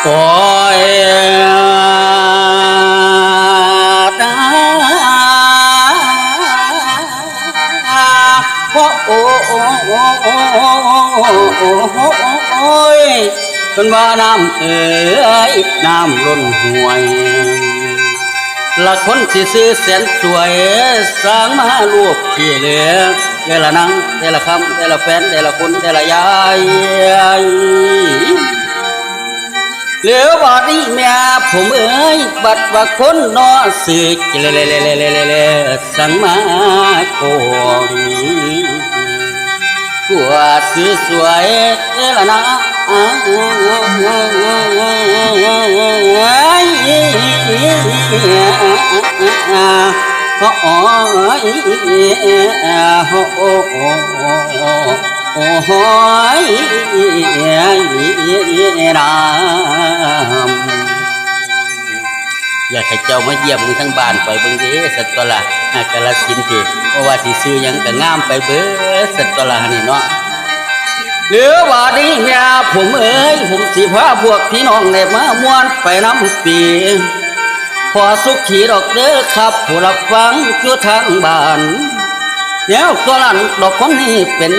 โอ้ยโอ้โอ้โอ้โอ้โอ้โอ้ยเป็นว่าน้ำน้ำล้นห่วยละคนที่ซื้อแสนสวยสร้างมาลูกที่เหลือแต่ละนังแต่ละคำแต่ละแฟนแต่ละคนแต่ละยายเหลือบาดนี้แม่ผมบัดว่าคนนอสื่อเลสั่งมาโกงกัวซื้อสวยละนะโอ้ยโอ้ยรามอยากให้เจ้ามาเยี่ยมมึงทั้งบ้านไปเบิ่งเด้สัตว์ตัวละกาลสินธุ์ที่เพราะว่าสิซื้อหยังก็งามไปเบิดสัตว์ตัวละนี่เนาะเหลือว่าดีแม่ผมสิพาพวกพี่น้องได้มาม่วนไปน้ำปีพอสุขีดอกเด้อครับผู้รับฟังอยู่ทางบ้านแล้วตัวนั้นดอกคนนี้เป็น